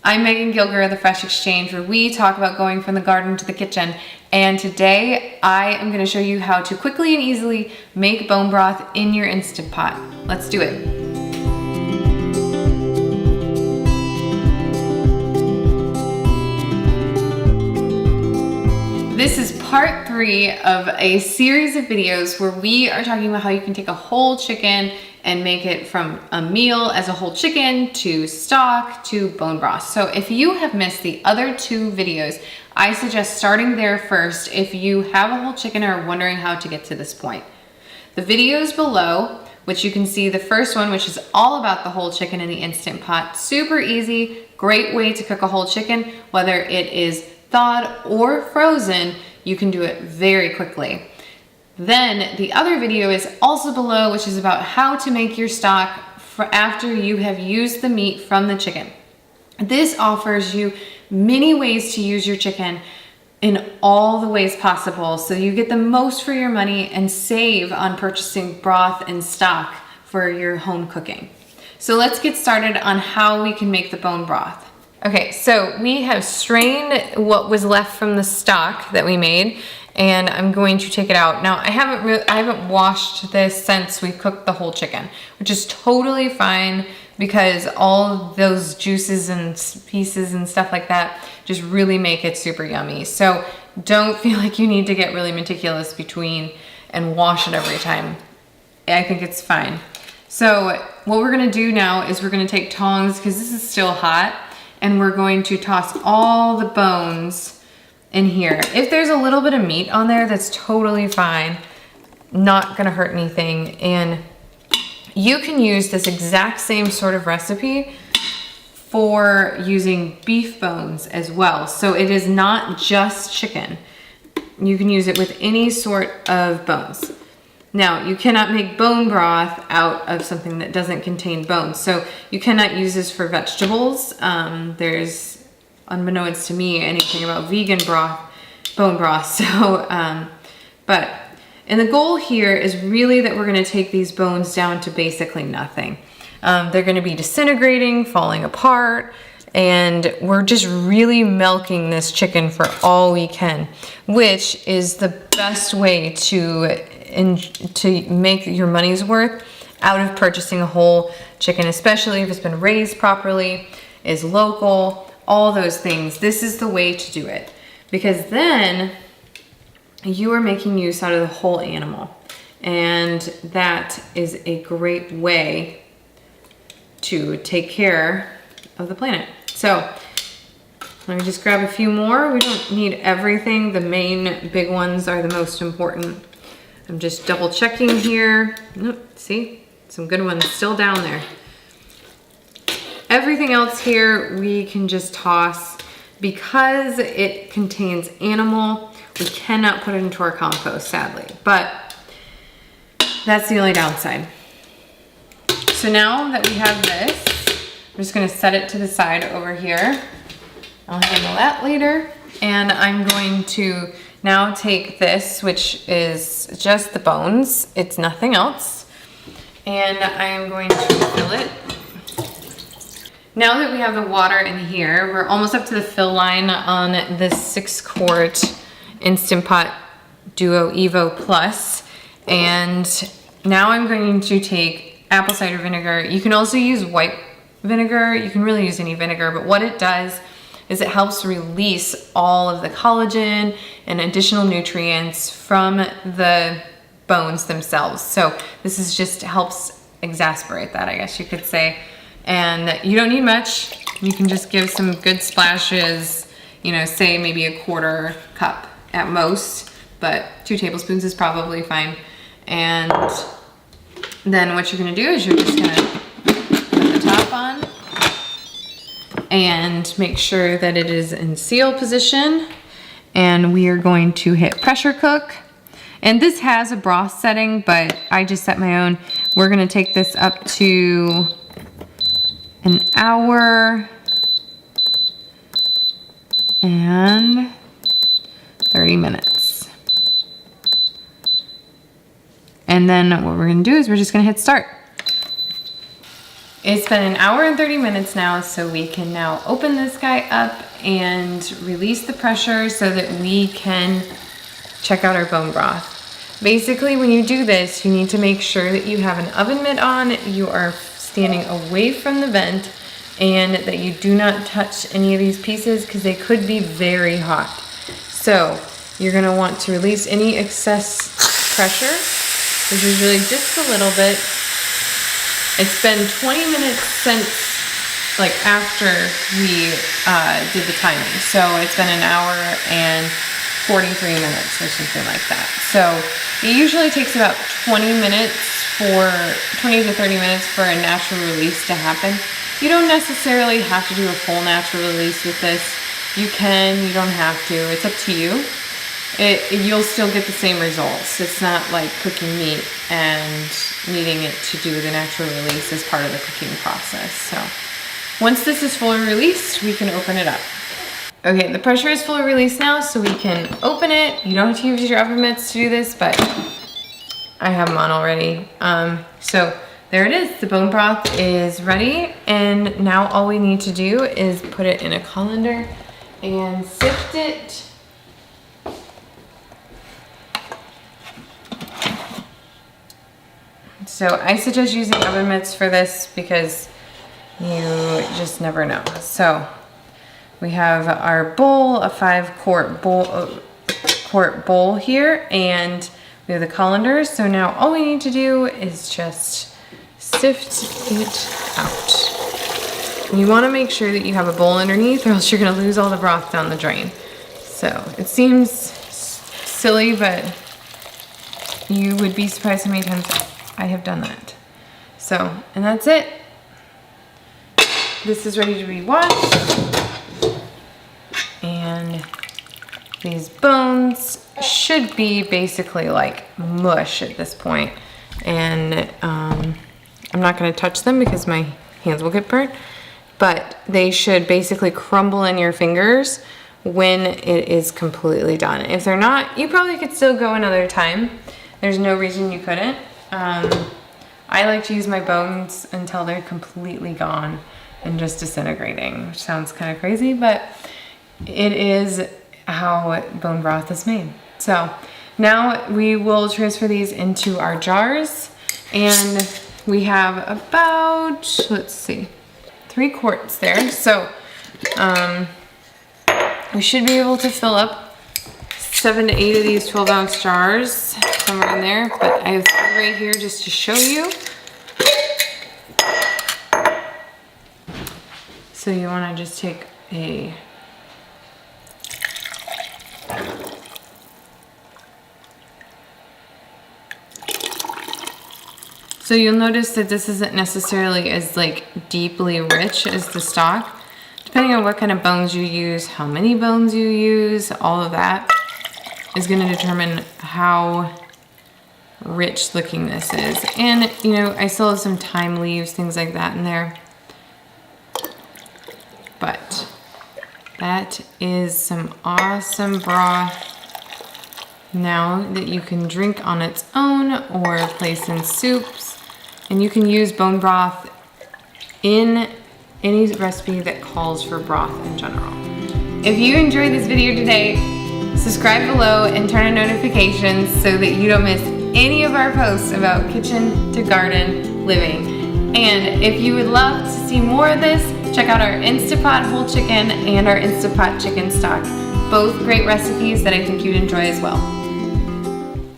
I'm Megan Gilger of the Fresh Exchange, where we talk about going from the garden to the kitchen. And today I am going to show you how to quickly and easily make bone broth in your Instant Pot. Let's do it. This is part 3 of a series of videos where we are talking about how you can take a whole chicken and make it from a meal as a whole chicken to stock to bone broth. So if you have missed the other 2 videos, I suggest starting there first if you have a whole chicken or are wondering how to get to this point. The videos below, which you can see the first one, which is all about the whole chicken in the Instant Pot, super easy, great way to cook a whole chicken, whether it is thawed or frozen, you can do it very quickly. Then the other video is also below, which is about how to make your stock for after you have used the meat from the chicken. This offers you many ways to use your chicken in all the ways possible, so you get the most for your money and save on purchasing broth and stock for your home cooking. So let's get started on how we can make the bone broth. Okay, so we have strained what was left from the stock that we made, and I'm going to take it out. Now, I haven't washed this since we cooked the whole chicken, which is totally fine because all those juices and pieces and stuff like that just really make it super yummy. So don't feel like you need to get really meticulous between and wash it every time. I think it's fine. So what we're gonna do now is we're gonna take tongs, because this is still hot, and we're going to toss all the bones in here. If there's a little bit of meat on there, that's totally fine. Not gonna hurt anything. And you can use this exact same sort of recipe for using beef bones as well. So it is not just chicken. You can use it with any sort of bones. Now, you cannot make bone broth out of something that doesn't contain bones. So you cannot use this for vegetables. There's, unbeknownst to me, anything about vegan broth, bone broth. So, and the goal here is really that we're gonna take these bones down to basically nothing. They're gonna be disintegrating, falling apart, and we're just really milking this chicken for all we can, which is the best way to make your money's worth out of purchasing a whole chicken, especially if it's been raised properly, is local, all those things. This is the way to do it, because then you are making use out of the whole animal, and that is a great way to take care of the planet. So let me just grab a few more. We don't need everything. The main big ones are the most important. I'm just double checking here. Nope, see, some good ones still down there. Everything else here we can just toss. Because it contains animal, we cannot put it into our compost, sadly, but that's the only downside. So now that we have this, I'm just gonna set it to the side over here. I'll handle that later. And I'm going to now take this, which is just the bones, it's nothing else, and I am going to fill it. Now that we have the water in here, we're almost up to the fill line on this 6-quart Instant Pot Duo Evo Plus. And now I'm going to take apple cider vinegar. You can also use white vinegar. You can really use any vinegar, but what it does is it helps release all of the collagen and additional nutrients from the bones themselves. So this is just helps exasperate that, I guess you could say. And you don't need much. You can just give some good splashes, you know, say maybe a 1/4 cup at most, but 2 tablespoons is probably fine. And then what you're gonna do is you're just gonna put the top on and make sure that it is in seal position. And we are going to hit pressure cook. And this has a broth setting, but I just set my own. We're gonna take this up to an hour and 30 minutes. And then what we're gonna do is we're just gonna hit start. It's been an hour and 30 minutes now, so we can now open this guy up and release the pressure so that we can check out our bone broth. Basically, when you do this, you need to make sure that you have an oven mitt on, you are standing away from the vent, and that you do not touch any of these pieces because they could be very hot. So you're gonna want to release any excess pressure, which is really just a little bit. It's been 20 minutes since, like, after we did the timing. So it's been an hour and 43 minutes or something like that. So it usually takes about 20 to 30 minutes for a natural release to happen. You don't necessarily have to do a full natural release with this. You can, you don't have to, it's up to you. You'll still get the same results. It's not like cooking meat and needing it to do the natural release as part of the cooking process. So once this is fully released, we can open it up. Okay, the pressure is fully released now, so we can open it. You don't have to use your oven mitts to do this, but I have them on already. So there it is, the bone broth is ready, and now all we need to do is put it in a colander and sift it. So I suggest using oven mitts for this because you just never know. So we have our bowl, a 5-quart bowl here, and we have the colander. So now all we need to do is just sift it out. And you want to make sure that you have a bowl underneath, or else you're going to lose all the broth down the drain. So it seems silly, but you would be surprised how many times I have done that. So, and that's it. This is ready to be washed. And these bones should be basically like mush at this point. And I'm not gonna touch them because my hands will get burnt, but they should basically crumble in your fingers when it is completely done. If they're not, you probably could still go another time. There's no reason you couldn't. I like to use my bones until they're completely gone and just disintegrating, which sounds kind of crazy, but it is how bone broth is made. So now we will transfer these into our jars, and we have about, let's see, 3 quarts there. So we should be able to fill up 7 to 8 of these 12-ounce jars, somewhere in there, but I have 3 right here just to show you. So you want to just take a So you'll notice that this isn't necessarily as like deeply rich as the stock. Depending on what kind of bones you use, how many bones you use, all of that is going to determine how rich looking this is. And you know, I still have some thyme leaves, things like that in there. But that is some awesome broth now that you can drink on its own or place in soups. And you can use bone broth in any recipe that calls for broth in general. If you enjoyed this video today, subscribe below and turn on notifications so that you don't miss any of our posts about kitchen to garden living. And if you would love to see more of this, check out our Instant Pot whole chicken and our Instant Pot chicken stock. Both great recipes that I think you'd enjoy as well.